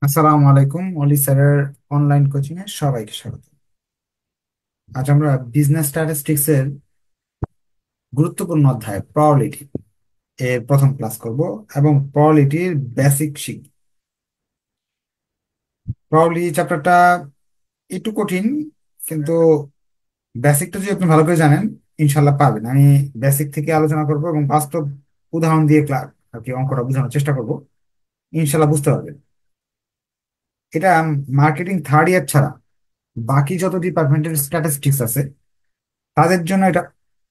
আসসালামু আলাইকুম। অলি স্যারের অনলাইন কোচিং এ সবাইকে স্বাগত। আজ আমরা বিজনেস স্ট্যাটিস্টিক্স এর গুরুত্বপূর্ণ অধ্যায় প্রবাবিলিটি এর প্রথম ক্লাস করব এবং প্রবাবিলিটির বেসিক শিখব। প্রবাবিলিটি চ্যাপ্টারটা একটু কঠিন, কিন্তু বেসিকটা যদি আপনি ভালো করে জানেন ইনশাল্লাহ পারবেন। আমি বেসিক থেকে আলোচনা করব এবং বাস্তব উদাহরণ দিয়ে ক্লাস আর কি অঙ্কটা বোঝানোর চেষ্টা করব। ইনশাল্লাহ বুঝতে পারবেন। এটা মার্কেটিং থার্ড ইয়ার ছাড়া বাকি যত ডিপার্টমেন্টের স্ট্যাটিস্টিক্স আছে তাদের জন্য এটা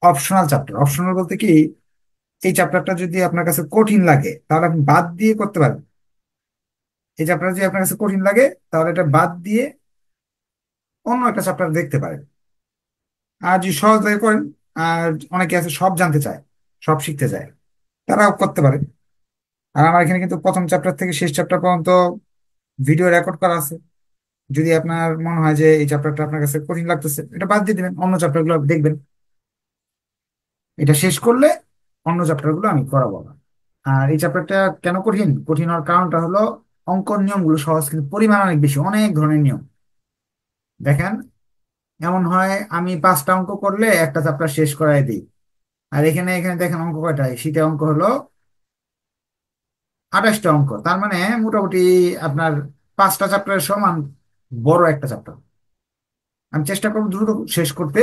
অপশনাল চ্যাপ্টার। অপশনাল বলতে কি, এই চ্যাপ্টারটা যদি আপনার কাছে কঠিন লাগে তাহলে আপনি বাদ দিয়ে করতে পারেন। এই চ্যাপ্টার যদি আপনার কাছে কঠিন লাগে তাহলে এটা বাদ দিয়ে অন্য একটা চ্যাপ্টার দেখতে পারেন। আর যদি সহজ লাগে করেন। আর অনেকে আছে সব জানতে চায়, সব শিখতে চায়, তারাও করতে পারে। আর আমার এখানে কিন্তু প্রথম চ্যাপ্টার থেকে শেষ চ্যাপ্টার পর্যন্ত ভিডিও রেকর্ড করা আছে। যদি আপনার মনে হয় যে এই চ্যাপ্টারটা আপনার কাছে কঠিন লাগতেছে, এটা বাদ দিয়ে দিবেন, অন্য চ্যাপ্টারগুলো দেখবেন। এটা শেষ করলে অন্য চ্যাপ্টারগুলো আমি করাবো না। আর এই চ্যাপ্টারটা কেন কঠিন কঠিন হওয়ার কারণটা হলো অঙ্কর নিয়মগুলো সহজ, কিন্তু পরিমাণ অনেক বেশি, অনেক ধরনের নিয়ম। দেখেন, এমন হয় আমি 5টা অঙ্ক করলে একটা চ্যাপ্টার শেষ করাই দিই। আর এখানে এখানে দেখেন অঙ্ক কয়টা, শীতে অঙ্ক হলো 28টা অঙ্ক। তার মানে মোটামুটি আপনার 5টা চ্যাপ্টারের সমান বড় একটা চ্যাপ্টার। আমি চেষ্টা করবো দ্রুত শেষ করতে।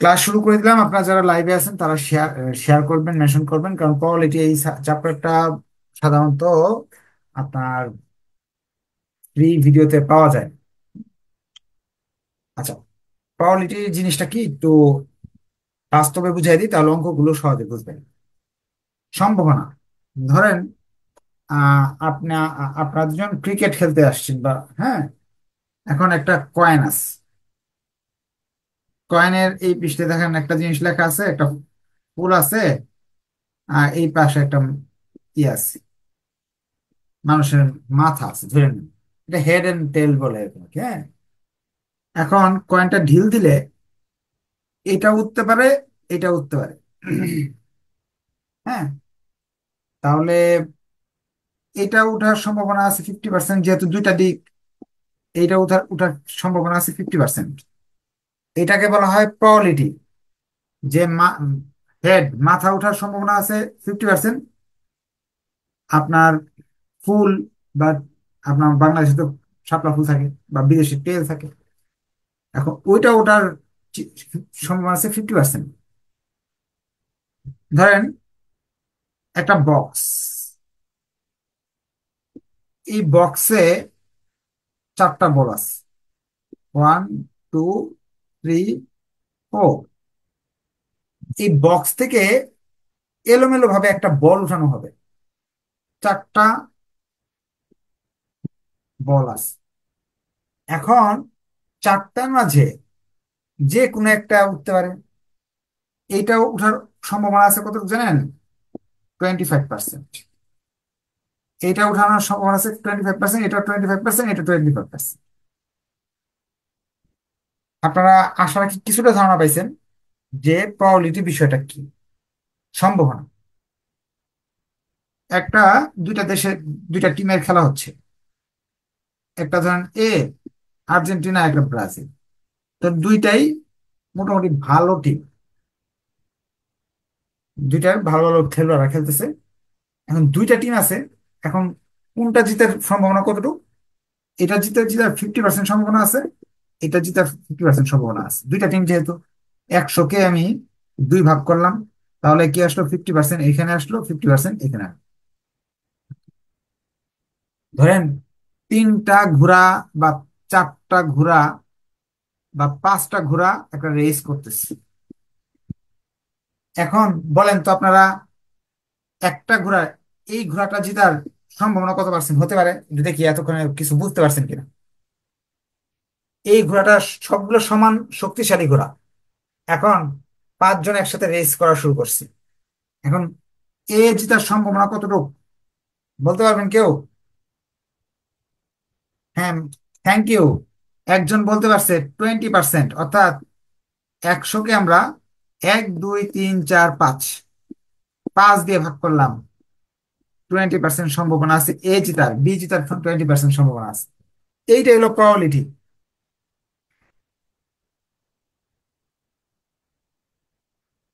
ক্লাস শুরু করে দিলাম। আপনারা যারা লাইভে আছেন তারা শেয়ার শেয়ার করবেন, মেনশন করবেন, কারণ প্রবাবিলিটি এই চ্যাপ্টারটা সাধারণত আপনার ফ্রি ভিডিওতে পাওয়া যায়। আচ্ছা, প্রবাবিলিটি জিনিসটা কি একটু বাস্তবে বুঝাই দিই, তাহলে অঙ্কগুলো সহজে বুঝবেন। সম্ভাবনা, ধরেন আপনি আপনারা দুজন ক্রিকেট খেলতে আসছেন, বা হ্যাঁ, এখন একটা কয়েন আছে। কয়েনের এই পৃষ্ঠে দেখেন একটা জিনিস লেখা আছে, একটা ফুল আছে। আর এই পাশে একটা আছে, মানুষের মাথা আছে ধরে নিন। এটা হেড এন্ড টেল বলে এটাকে, হ্যাঁ। এখন কয়েনটা ঢিল দিলে এটা উঠতে পারে, এটা উঠতে পারে। হ্যাঁ, তাহলে এটা উঠার সম্ভাবনা আছে 50%, যেহেতু দুইটা দিক। এইটা উঠার উঠার সম্ভাবনা আছে 50%। এটাকে বলা হয় প্রবাবিলিটি। যে হেড মাথা ওঠার সম্ভাবনা আছে 50%। আপনার ফুল বা আপনার বাংলাদেশে তো শাপলা ফুল থাকে বা বিদেশে টেল থাকে, এখন ওইটা ওঠার চি- সম্ভাবনা আছে 50%। ধরেন একটা বক্স, এই বক্সে 4টা বল আছে, 1 2 3 4। এই বক্স থেকে এলোমেলো ভাবে একটা বল উঠানো হবে। 4টা বল আছে। এখন 4টার মাঝে যে কোনো একটা উঠতে পারে। এইটাও উঠার সম্ভাবনা আছে কত জানেন? 25%। এইটা উঠানোর সম্ভাবনা আছে 25%, এটা 25%, এটা 25%। আপনারা আশা রাখি কিছুটা ধারণা পাইছেন যে প্রবাবিলিটি বিষয়টা কি। সম্ভাবনা, একটা দুইটা দেশের দুইটা টিমের খেলা হচ্ছে। একটা ধরেন আর্জেন্টিনা, একটা ব্রাজিল। তো দুইটাই মোটামুটি ভালো টিম, দুইটার ভালো ভালো খেলোয়াড়রা খেলতেছে। এখন দুইটা টিম আছে। এখন কোনটা জিতার সম্ভাবনা কতটুকু? এটা জিতার 50% সম্ভাবনা আছে, এটা জিতার 50% সম্ভাবনা আছে। দুইটা টিম যেহেতু, 100কে আমি 2 ভাগ করলাম, তাহলে কি আসলো? 50% এখানে আসলো, 50% এখানে আসলো। ধরেন 3টা ঘোড়া বা 4টা ঘোড়া বা 5টা ঘোড়া একটা রেস করতেছে। এখন বলেন তো আপনারা, একটা ঘোড়া, এই ঘোড়াটা জেতার সম্ভাবনা কত পার্সেন্ট হতে পারে? একটু দেখি এতক্ষণে কিছু বুঝতে পারছেন কিনা। এই ঘোড়াটা সবগুলো সমান শক্তিশালী ঘোড়া। এখন 5জন একসাথে রেস করা শুরু করছে। এখন জেতার সম্ভাবনা কতটুকু বলতে পারবেন কেউ? হ্যাঁ, থ্যাংক ইউ। একজন বলতে পারছে 20%, অর্থাৎ 100কে আমরা 1 2 3 4 5 5 দিয়ে ভাগ করলাম। 20% সম্ভাবনা আছে এ জিতার, বি জিতার 20% সম্ভাবনা আছে। এইটাই হলো প্রবাবিলিটি।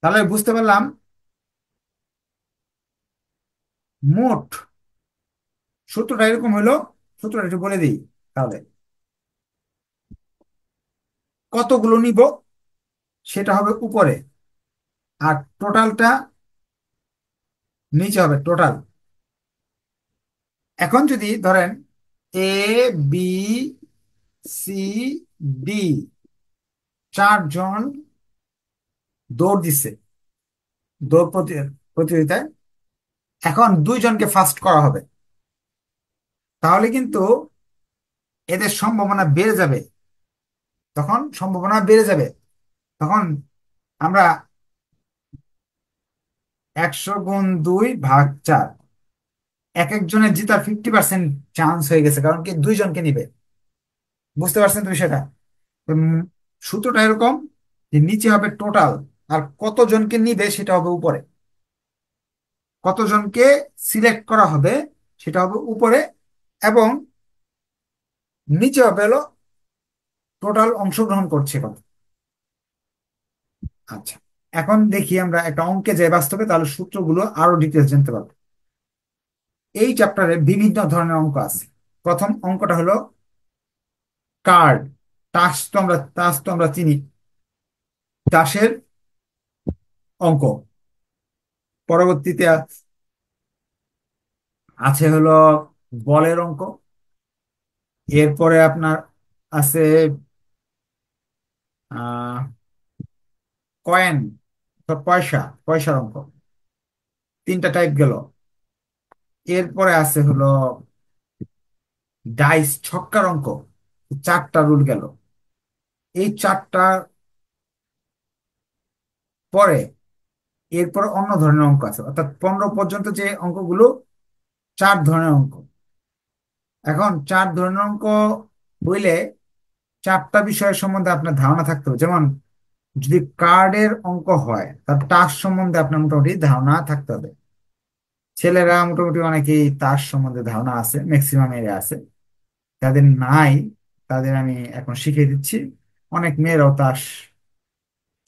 তাহলে বুঝতে পারলাম মোট সূত্রটা এরকম হলো। সূত্রটা একটু বলে দিই তাহলে। কতগুলো নিব সেটা হবে উপরে, আর টোটালটা নিচে হবে টোটাল। এখন যদি ধরেন এ, বি, সি, ডি, চারজন দৌড় দিচ্ছে, প্রতিযোগিতায়। এখন দুইজনকে ফার্স্ট করা হবে, তাহলে কিন্তু এদের সম্ভাবনা বেড়ে যাবে। তখন সম্ভাবনা বেড়ে যাবে। তখন আমরা 100 গুণ 2 ভাগ 4, এক একজনের জেতার 50% চান্স হয়ে গেছে, কারণ কি দুইজনকে নিবে। বুঝতে পারছেন তো বিষয়টা? উম, সূত্রটা এরকম যে নিচে হবে টোটাল, আর কতজনকে নিবে সেটা হবে উপরে। কতজনকে সিলেক্ট করা হবে সেটা হবে উপরে, এবং নিচে হবে হলো টোটাল অংশগ্রহণ করছে কত। আচ্ছা, এখন দেখি আমরা একটা অঙ্কে যাই বাস্তবে, তাহলে সূত্রগুলো আরো ডিটেলস জানতে পারবো। এই চ্যাপ্টারে বিভিন্ন ধরনের অঙ্ক আছে। প্রথম অঙ্কটা হলো কার্ড। তাস তো আমরা চিনি, তাসের অঙ্ক। পরবর্তীতে আছে হলো বলের অঙ্ক। এরপরে আপনার আছে আহ কয়েন, পয়সা, পয়সার অঙ্ক। তিনটা টাইপ গেল। এরপরে আছে হলো ডাইস, ছক্কার অঙ্ক। চারটা রুল গেল। এই চারটা পরে এরপর অন্য ধরনের অঙ্ক আছে, অর্থাৎ 15 পর্যন্ত যে অঙ্কগুলো, চার ধরনের অঙ্ক। এখন চার ধরনের অঙ্ক হইলে চারটা বিষয়ের সম্বন্ধে আপনার ধারণা থাকতে হবে। যেমন যদি কার্ডের অঙ্ক হয়, তার টাস সম্বন্ধে আপনার মোটামুটি ধারণা থাকতে হবে। ছেলেরা মোটামুটি অনেকেই তাস সম্বন্ধে ধারণা আছে, ম্যাক্সিমাম এর আছে। যাদের নাই তাদের আমি এখন শিখিয়ে দিচ্ছি। অনেক মেয়েরাও তাস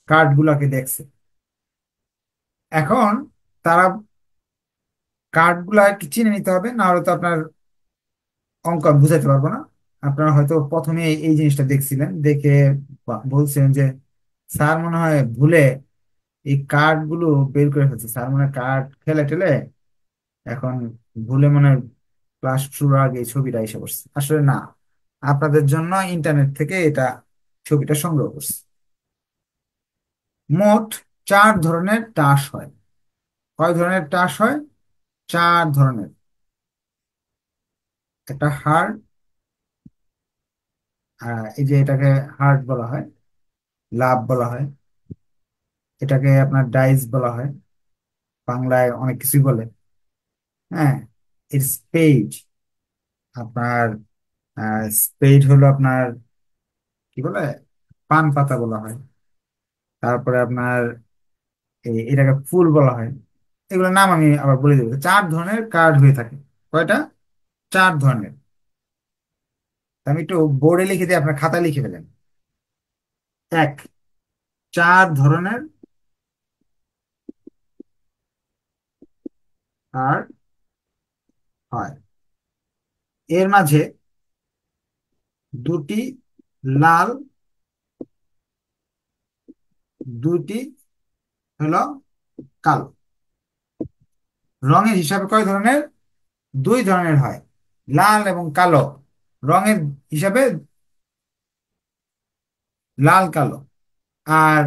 কার্ড গুলাকে দেখছে। এখন তারা কার্ড গুলা একটু চিনে নিতে হবে, না হলে তো আপনার অঙ্ক আমি বুঝাইতে পারবো না। আপনারা হয়তো প্রথমে এই জিনিসটা দেখছিলেন, দেখে বলছিলেন যে স্যার মনে হয় ভুলে এই কার্ড গুলো বের করে ফেলছে, স্যার মনে হয় কার্ড খেলে টেলে এখন ভুলে মনে হয় ক্লাস শুরুর আগে এই ছবিটা এসে পড়ছে। আসলে না, আপনাদের জন্য ইন্টারনেট থেকে এটা ছবিটা সংগ্রহ করছে। মোট চার ধরনের টাস হয়। কয় ধরনের টাস হয়? চার ধরনের। একটা হার্ড, এই যে এটাকে হার্ড বলা হয়, লাভ বলা হয়, এটাকে আপনার ডাইস বলা হয়, বাংলায় অনেক কিছুই বলে। হ্যাঁ, এর স্পেড আপনার, স্পেড হলো আপনার কি বলে, পান পাতা বলা হয়। তারপরে আপনার এটাকে ফুল বলা হয়। এগুলোর নাম আমি আবার বলে দেবো। চার ধরনের কার্ড হয়ে থাকে। কয়টা? চার ধরনের। আমি একটু বোর্ডে লিখে দিই, আপনার খাতায় লিখে ফেলেন। এক, চার ধরনের কার্ড হয়। এর মাঝে দুটি লাল, দুটি হলো কালো। রঙের হিসাবে কয় ধরনের? দুই ধরনের হয়, লাল এবং কালো। রঙের হিসাবে লাল কালো। আর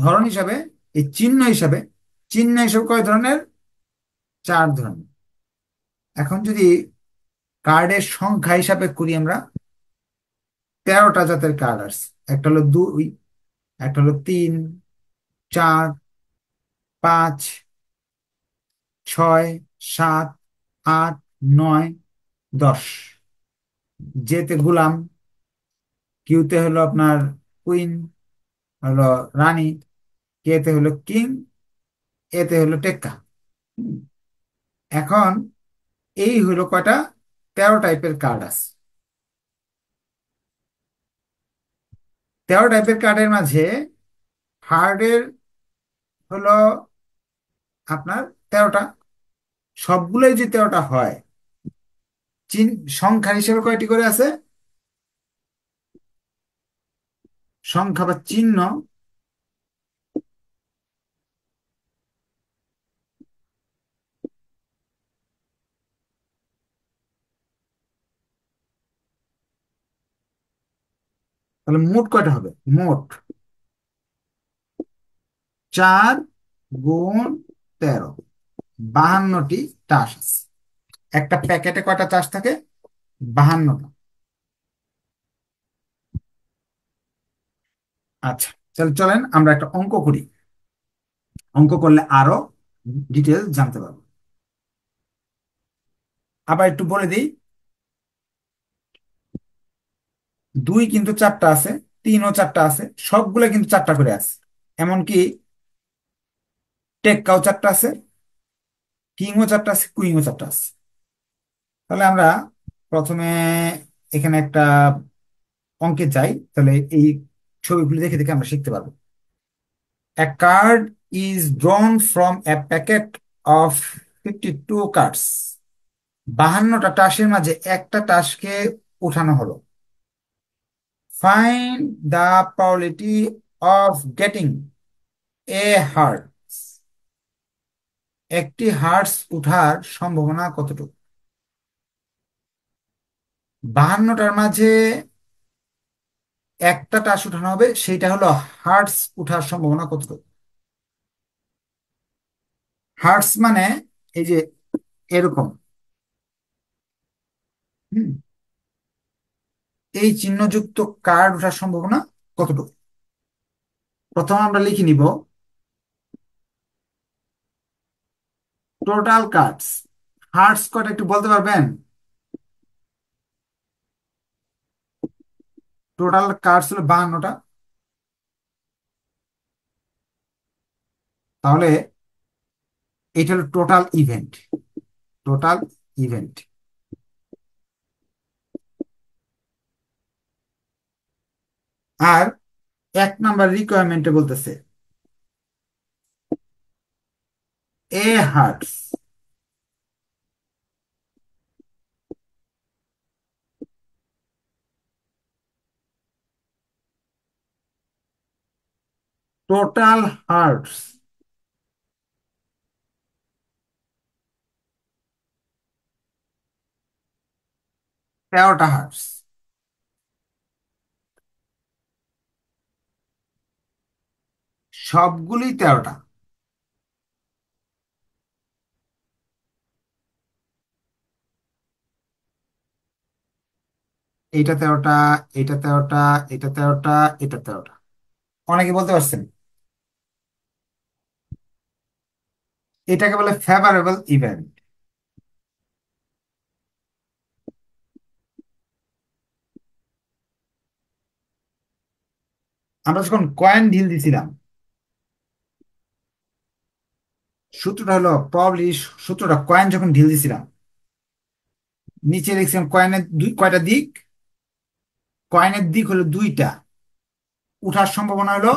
ধরন হিসাবে, এই চিহ্ন হিসাবে, চিহ্ন হিসাবে কয় ধরনের? চার ধরনের। এখন যদি কার্ডের সংখ্যা হিসাবে করি আমরা, 13টা জাতের কার্ড আছে। একটা হলো 2, একটা হলো 3, 4, 5, 6, 7, 8, 9, 10। যেতে গোলাম, কিউতে হলো আপনার কুইন, হলো রানী, কেতে হলো কিং, এতে হলো টেক্কা। হুম। এখন এই হলো কয়টা, 13 টাইপের কার্ড আছে। 13 টাইপের কার্ডের মাঝে হার্ডের হলো আপনার 13টা, সবগুলোই যে 13টা হয়, চিন সংখ্যা হিসেবে কয়টি করে আছে, সংখ্যা বা চিহ্ন, তাহলে মোট কয়টা হবে, মোট 4 গুণ 13, 52টি তাস আছে। একটা প্যাকেটে কয়টা তাস থাকে, 52টা। আচ্ছা, তাহলে চলেন আমরা একটা অঙ্ক করি, অঙ্ক করলে আরো ডিটেল জানতে পারবো। আবার একটু বলে দিই, 2 কিন্তু 4টা আছে, 3ও 4টা আছে, সবগুলো কিন্তু 4টা করে আছে। এমনকি টেক্কাও 4টা আছে, কিংও 4টা আছে, কুইংও 4টা আছে। তাহলে আমরা প্রথমে এখানে একটা অঙ্কে যাই, তাহলে এই ছবিগুলি দেখে দেখে আমরা শিখতে পারবো। A card is drawn from a packet of 52 cards. 52টা টাসের মাঝে একটা টাসকে উঠানো হলো। Find the probability of getting a heart. একটি হার্টস উঠার সম্ভাবনা কতটুকু? 52টার মাঝে একটা টাস উঠানো হবে, সেইটা হলো হার্টস উঠার সম্ভাবনা কতটুকু। হার্টস মানে এই যে এরকম, হুম, এই চিহ্নযুক্ত কার্ড ওঠার সম্ভাবনা কতটুকু। প্রথম আমরা লিখে নিব টোটাল কার্ডস। হার্টস কয়টা একটু বলতে পারবেন? টোটাল কার্ডস হলো 52টা। তাহলে এটা হলো টোটাল ইভেন্ট, টোটাল ইভেন্ট। আর 1 নাম্বার রিকোয়ারমেন্টে বলতেছে এ হার্টস, টোটাল হার্টস 13টা হার্টস। সবগুলোই 13টা। এটা 13টা, এটা 13টা, এটা 13টা, এটা 13টা। অনেকে বলতে পারছেন, এটাকে বলে ফেভারেবল ইভেন্ট। আমরা যখন কয়েন ঢিল দিছিলাম, সূত্রটা হলো প্রবাবলি, সূত্রটা কয়েন যখন ঢিল দিছিলাম, নিচে লিখছিলাম কয়েনের কয়টা দিক, কয়েনের দিক হলো 2টা, উঠার সম্ভাবনা হলো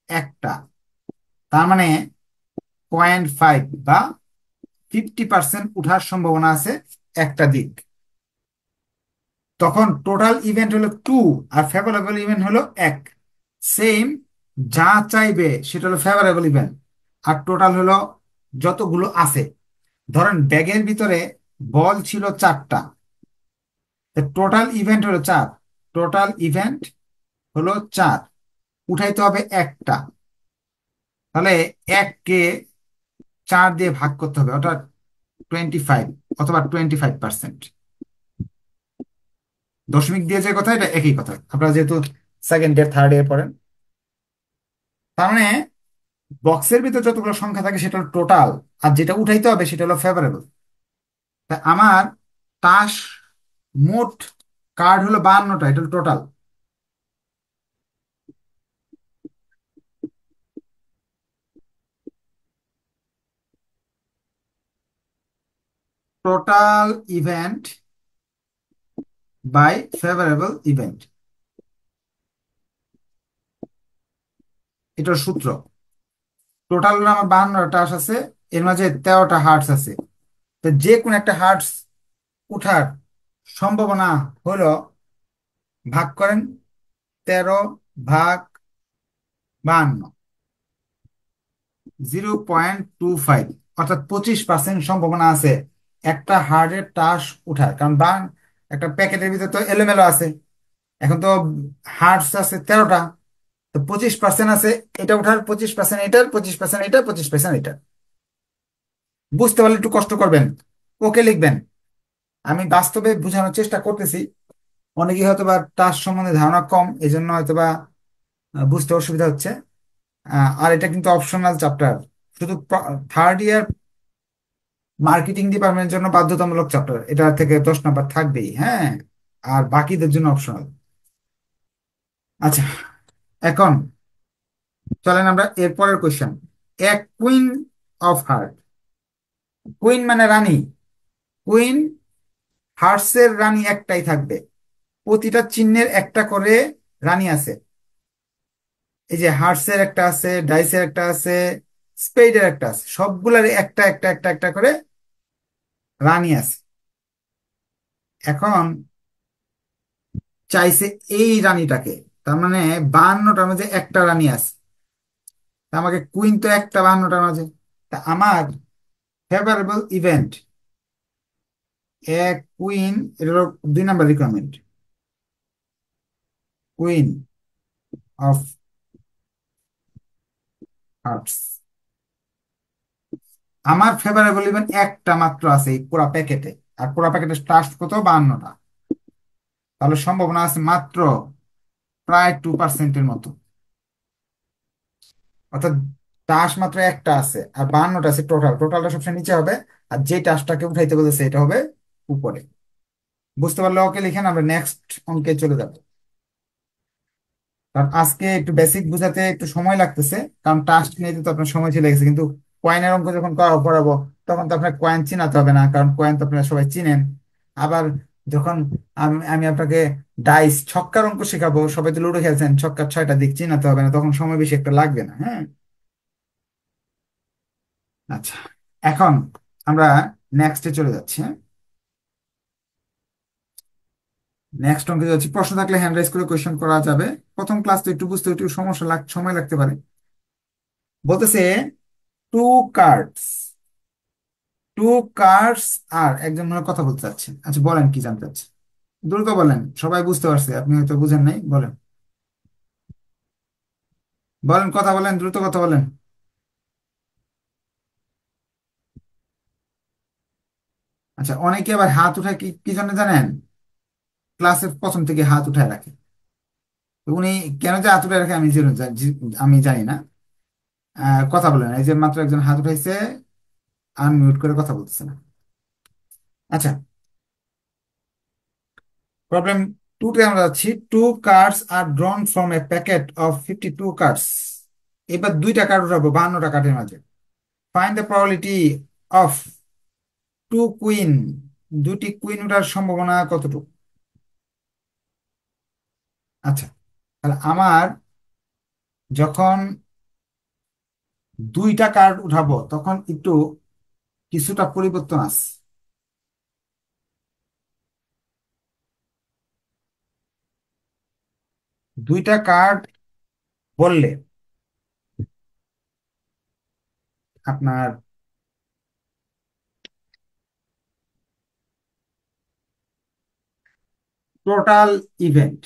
একটা। তার মানে 0.5 বা 50% উঠার সম্ভাবনা আছে একটা দিক। তখন টোটাল ইভেন্ট হলো 2, আর ফেভারেবল ইভেন্ট হলো 1। সেম, যা চাইবে সেটা হলো ফেভারেবল ইভেন্ট, আর টোটাল হলো যতগুলো আছে। ধরেন ব্যাগের ভিতরে বল ছিল 4টা, টোটাল ইভেন্ট হলো 4, টোটাল ইভেন্ট হলো 4, উঠাইতে হবে একটা। তাহলে 1কে 4 দিয়ে ভাগ করতে হবে, অর্থাৎ 25 অথবা 25%। দশমিক দিয়ে যে কথা, এটা একই কথা, আপনারা যেহেতু সেকেন্ড ইয়ার থার্ড ইয়ার পড়েন। তার মানে বক্সের ভিতরে যতগুলো সংখ্যা থাকে সেটা হলো টোটাল, আর যেটা উঠাইতে হবে সেটা হলো ফেভারেবল। তা আমার তাস মোট কার্ড হলো 52টা, এটা হলো total. Total event by favourable event, এটার সূত্র। টোটাল আমার 52টা টাস্ক আছে, এর মাঝে 13টা হার্টস আছে। তো যে কোনো একটা হার্টস উঠার সম্ভাবনা হলো, ভাগ করেন 13 ভাগ 52, 0.25, অর্থাৎ 25% সম্ভাবনা আছে একটা হার্টের টাস উঠার। কারণ একটা প্যাকেটের ভিতরে তো এলোমেলো আছে, এখন তো হার্টস আছে 13টা, তো 25% আছে এটা উঠার, 25% এটার, 25% এটা, 25% এটা। বুঝতে পারলে একটু কষ্ট করবেন, ওকে লিখবেন। আমি বাস্তবে বোঝানোর চেষ্টা করতেছি, অনেকেই হয়তো বা টাস সম্বন্ধে ধারণা কম, এই জন্য হয়তো বা বুঝতে অসুবিধা হচ্ছে। আর এটা কিন্তু অপশনাল চ্যাপ্টার, শুধু থার্ড ইয়ার মার্কেটিং ডিপার্টমেন্টের জন্য বাধ্যতামূলক চ্যাপ্টার, এটা থেকে 10 নাম্বার থাকবেই, হ্যাঁ। আর বাকিদের জন্য অপশনাল। আচ্ছা, এখন চলেন আমরা এরপরের কোয়েশ্চেন। এক কুইন অফ হার্ট, কুইন মানে রানী, কুইন হার্টসের রানী একটাই থাকবে, প্রতিটা চিহ্নের একটা করে রানী আছে। এই যে হার্টসের একটা আছে, ডাইসের একটা আছে, স্পেডের একটা আছে, সবগুলার একটা একটা একটা একটা করে রানী আছে। এখন চাইছে এই রানীটাকে, তার মানে 52টার মাঝে একটা রানী আছে, তা আমাকে কুইন তো একটা 52টার মাঝে, তা আমার ফেভারেবল ইভেন্ট এক কুইন, এটা হলো 2 number requirement, queen of hearts. আমার ফেভারেবল ইভেন্ট একটা মাত্র আছে এই পুরা প্যাকেটে, আর পুরা প্যাকেটের টাস্ক কত, 52টা। তাহলে সম্ভাবনা আছে মাত্র প্রায় 2%-এর মতো, অর্থাৎ টাস্ক মাত্র একটা আছে আর 52টা আছে টোটাল, টোটালটা সবসময় নিচে হবে, আর যে টাস্কটাকে উঠাইতে বলেছে এটা হবে উপরে। বুঝতে পারলে ওকে লিখেন, আমরা নেক্সট অঙ্কে চলে যাব। কারণ আজকে একটু বেসিক বুঝাতে একটু সময় লাগতেছে, কারণ টাস্ক নিতে তো আপনার সময় চলে গেছে, কিন্তু কয়েনের অঙ্ক যখন পড়াবো তখন তো আপনার কয়েন চিনাতে হবে না, কারণ কয়েন তো আপনারা সবাই চিনেন। আবার যখন আমি আপনাকে ডাইস ছক্কার অঙ্ক শেখাবো, সবাই তো লুডো খেলছেন, ছক্কার 6টা দিক চিনাতে হবে না, তখন সময় বেশি একটা লাগবে না, হ্যাঁ। আচ্ছা, এখন আমরা নেক্সটে চলে যাচ্ছি, হ্যাঁ। নেক্সট অঙ্কে যাচ্ছি, প্রশ্ন থাকলে হ্যান্ড রাইজ করে কোয়েশ্চেন করা যাবে। প্রথম ক্লাস তো একটু বুঝতে একটু সময় লাগতে পারে। বলতেছে টু কার্ডস, টু কার্ডস, আর একজন মনে হয় কথা বলতে চাচ্ছেন। আচ্ছা বলেন, কি জানতে চাচ্ছেন, দ্রুত বলেন, সবাই বুঝতে পারছে, আপনি হয়তো বুঝেন নাই, বলেন। বলেন, কথা বলেন, দ্রুত কথা বলেন। আচ্ছা, অনেকে আবার হাত উঠায় কি কি জন্য জানেন? ক্লাসের প্রথম থেকে হাত উঠায় রাখে। তো উনি কেন যে হাত উঠায় রাখে আমি জানি না। কথা বলেন, এই যে মাত্র একজন হাত উঠাইছে, আনমিউট করে কথা বলতেছে না। আচ্ছা, প্রবলেম টুতে আমরা যাচ্ছি। Two cards are drawn from a packet of 52 cards. এবার 2টা কার্ড উঠাবো 52টা কার্ডের মাঝে। Find the probability of two queen, দুটি কুইন ওঠার সম্ভাবনা কতটুকু? আচ্ছা, তাহলে আমার যখন 2টা কার্ড উঠাবো তখন একটু কিছুটা পরিবর্তন আছে। 2টা কার্ড বললে আপনার টোটাল ইভেন্ট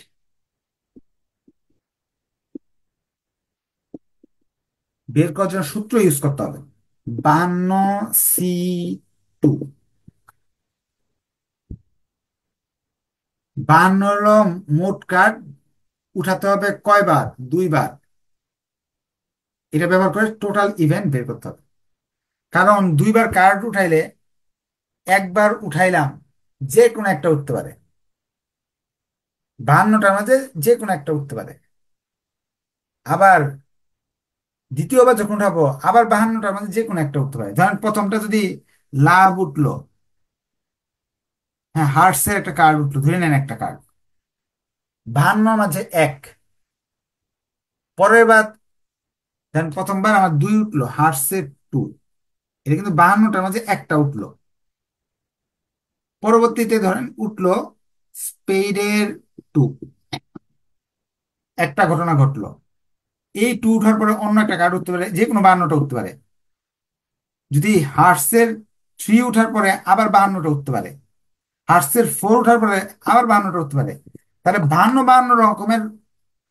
বের করার জন্য সূত্র ইউজ করতে হবে, 52C2। 52 হলো মোট কার্ড, উঠাতে হবে কয়বার, 2বার। এটা ব্যবহার করে টোটাল ইভেন্ট বের করতে হবে। কারণ 2বার কার্ড উঠাইলে একবার উঠাইলাম, যে কোনো একটা উঠতে পারে, 52টার মধ্যে যে কোনো একটা উঠতে পারে। আবার দ্বিতীয়বার যখন উঠাবো, আবার 52টার মধ্যে যে কোনো একটা উঠতে পারে। ধরেন প্রথমটা যদি লাভ উঠলো, হ্যাঁ, হার্টসের একটা কার্ড উঠলো, ধরে নেন একটা কার্ড। 52 মাঝে এক, পরের বার দেন প্রথমবার আমার দুই উঠলো, হার্টসের টু। এটা কিন্তু 52টার মাঝে একটা উঠলো। পরবর্তীতে ধরেন উঠলো স্পেডের টু, একটা ঘটনা ঘটলো। এই টু উঠার পরে অন্য একটা কার্ড উঠতে পারে, যে কোনো 52টা উঠতে পারে। যদি হার্টসের থ্রি উঠার পরে আবার 52টা উঠতে পারে, হার্টসের ফোর উঠার পরে আবার 52টা উঠতে পারে। তাহলে 52 52 রকমের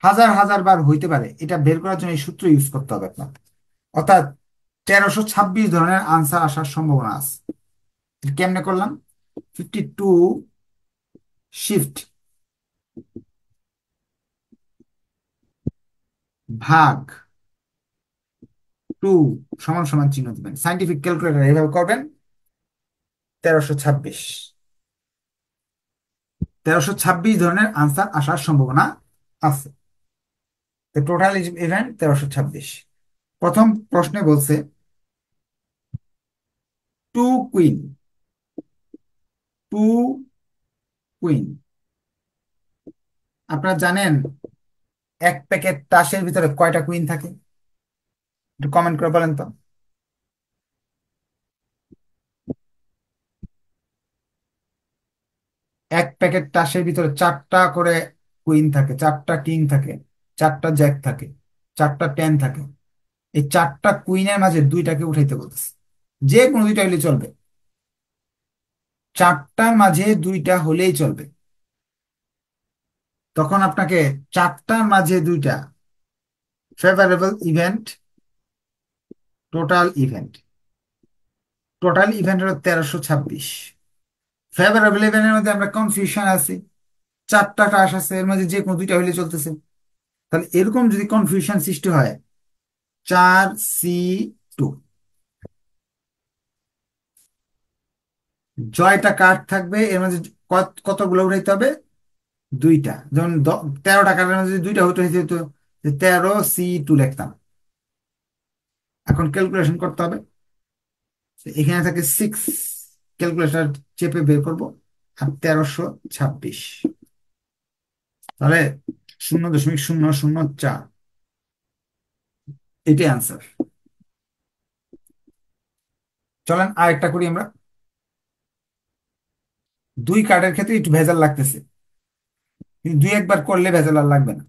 হাজার হাজার বার হইতে পারে, এটা বের করার জন্য এই সূত্র ইউজ করতে হবে আপনার। অর্থাৎ 1326 ধরনের আনসার আসার সম্ভাবনা আছে। এটা কেমনে করলাম? 52 শিফট ভাগ টু সমান সমান চিহ্ন দিবেন, সাইন্টিফিক ক্যালকুলেটর এইভাবে করবেন। 1326, 1326 ধরনের আনসার আসার সম্ভাবনা আছে। Total event 1326। প্রথম প্রশ্নে বলছে টু কুইন, টু কুইন। আপনারা জানেন এক প্যাকেট তাসের ভিতরে কয়টা কুইন থাকে? একটু কমেন্ট করে বলেন তো। এক প্যাকেট তাসের ভিতরে চারটা করে কুইন থাকে, চারটা কিং থাকে, চারটা জ্যাক থাকে, চারটা টেন থাকে। এই চারটা কুইনের মাঝে দুইটাকে উঠাইতে বলতেছে, যে কোনো দুইটা হলে চলবে। চারটার মাঝে দুইটা হলেই চলবে। তখন আপনাকে চারটার মাঝে দুইটা, favourable event, total event. Total event হলো 1326। ফেভারেবল ইভেন্টের মধ্যে আমরা কনফিউশন আছি, চারটা টাস আছে, এর মধ্যে যে কোনো দুইটা হলে চলতেছে। তাহলে এরকম যদি কনফিউশন সৃষ্টি হয়, 4C2, জয়টা কার্ড থাকবে, এর মধ্যে কতগুলো উঠাইতে হবে? দুইটা। যেমন 13টা কার্ডের মধ্যে যদি দুইটা হইতে হইতে হতো, 13C2 লিখতাম। এখন ক্যালকুলেশন করতে হবে। এখানে থাকে 6, ক্যালকুলেটর চেপে বের করব, আর 1326, তাহলে 0.004, এটাই আনসার। চলেন আরেকটা করি আমরা। দুই কার্ডের ক্ষেত্রে একটু ভেজাল লাগতেছে, কিন্তু দুই একবার করলে ভেজাল আর লাগবে না।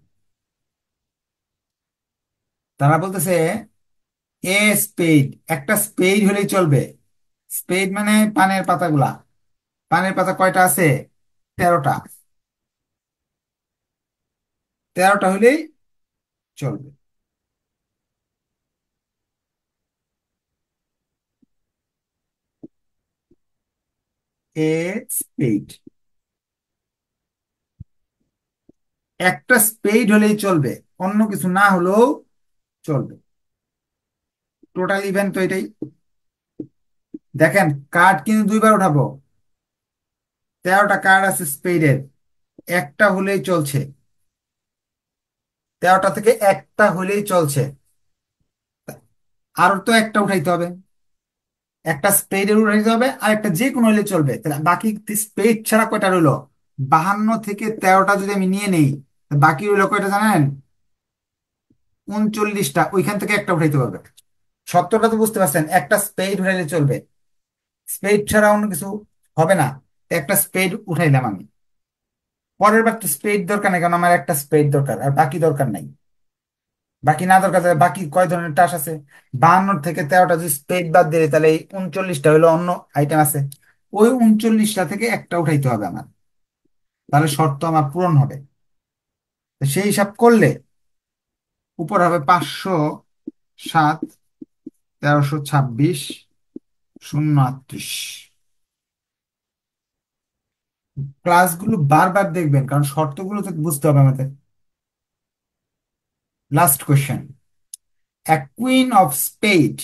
তারা বলতেছে এ স্পেড, একটা স্পেড হলেই চলবে। স্পেড মানে পানের পাতাগুলা। পানের পাতা কয়টা আছে? 13টা। 13টা হলেই চলবে। এ স্পেড, একটা স্পেড হলেই চলবে, অন্য কিছু না হলেও চলবে। টোটাল ইভেন্ট তো এটাই। দেখেন কার্ড কিন্তু দুইবার উঠাবো, 13টা কার্ড আছে স্পেডের, একটা হলেই চলছে। 13টা থেকে একটা হলেই চলছে। আরো তো একটা উঠাইতে হবে, একটা স্পেডের উঠাইতে হবে, আর একটা যে কোনো হলে চলবে। তাহলে বাকি স্পেড ছাড়া কয়টা রইলো? 52 থেকে 13টা যদি আমি নিয়ে নেই, বাকি রইলো কয়টা জানেন? 39টা। ওইখান থেকে একটা উঠাইতে পারবে। সত্তরটা তো বুঝতে পারছেন, একটা স্পেড উঠাইলে চলবে, স্পেড ছাড়া অন্য কিছু হবে না। তো একটা স্পেড উঠাইলাম আমি। পরের বার তো স্পেড দরকার নেই, কারণ আমার একটা স্পেড দরকার, আর বাকি দরকার নাই। বাকি না দরকার, তাহলে বাকি কয় ধরনের টাস আছে? 52 থেকে 13টা যদি স্পেড বাদ দিয়ে দিই, তাহলে এই 39টা হলো অন্য আইটেম আছে। ওই 39টা থেকে একটা উঠাইতে হবে আমার, তাহলে শর্ত আমার পূরণ হবে। তো সেই হিসাব করলে উপর হবে 507, 1326, 038। ক্লাসগুলো বারবার দেখবেন, কারণ শর্তগুলো তো বুঝতে হবে আমাদের। লাস্ট কোয়েশ্চেন, এক কুইন অফ স্পেড,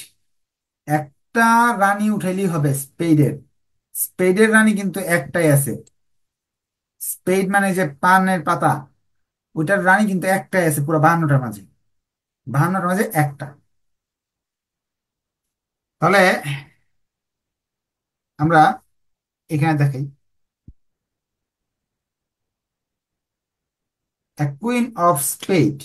একটা রানী উঠাইলেই হবে স্পেডের। স্পেডের রানী কিন্তু একটাই আছে। স্পেড মানে যে পানের পাতা, ওইটার রানী কিন্তু একটাই আছে পুরো 52টার মাঝে। 52টার মাঝে একটা। তাহলে আমরা এখানে দেখাই, কুইন অফ স্পেড।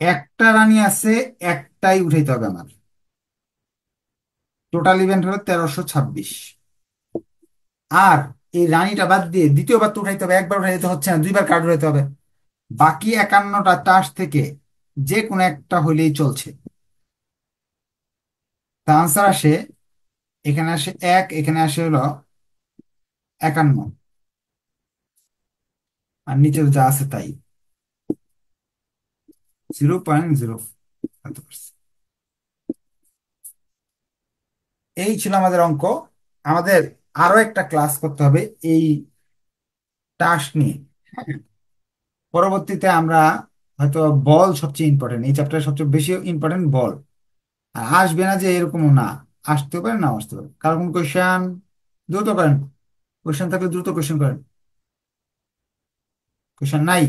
একটা রানী আছে, একটাই উঠাইতে হবে আমার। টোটাল ইভেন্ট হলো 1326। আর এই রানীটা বাদ দিয়ে দ্বিতীয়বার তো উঠাইতে হবে, একবার উঠাইতে হচ্ছে না, দুইবার কার্ড উঠাইতে হবে। বাকি 51টা তাস থেকে যে কোনো একটা হইলেই চলছে। তা আনসার আসে, এখানে আসে এক, এখানে আসে হলো 51, আর নিচে যা আছে তাই 0.0। এই ছিল আমাদের অঙ্ক। আমাদের আরো একটা ক্লাস করতে হবে এই টাস্ক নিয়ে। হ্যাঁ, পরবর্তীতে আমরা হয়তো বল সবচেয়ে ইম্পর্টেন্ট, এই চ্যাপ্টারে সবচেয়ে বেশি ইম্পর্টেন্ট বল। আর আসবে না যে এরকমও না, আসতে পারে না আসতে পারে। কারণ কোন কোয়েশ্চেন দ্রুত করেন, কোয়েশ্চেন থাকলে দ্রুত কোয়েশ্চেন করেন। কোয়েশ্চেন নাই।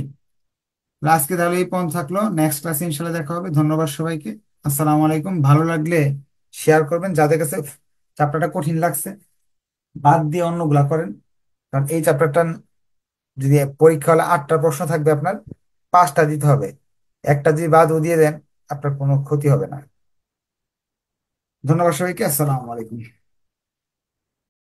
আজকে তাহলে এই পর্যন্ত থাকলো, নেক্সট ক্লাসে ইনশাল্লাহ দেখা হবে। ধন্যবাদ সবাইকে। আসসালামু আলাইকুম। ভালো লাগলে শেয়ার করবেন, যাদের কাছে চ্যাপ্টারটা কঠিন লাগছে বাদ দিয়ে অন্যগুলা করেন। কারণ এই চ্যাপ্টারটা যদি পরীক্ষা হলে 8টা প্রশ্ন থাকবে, আপনার 5টা দিতে হবে। একটা যদি বাদও দিয়ে দেন, আপনার কোনো ক্ষতি হবে না। ধন্যবাদ সবাইকে। আসসালামু আলাইকুম।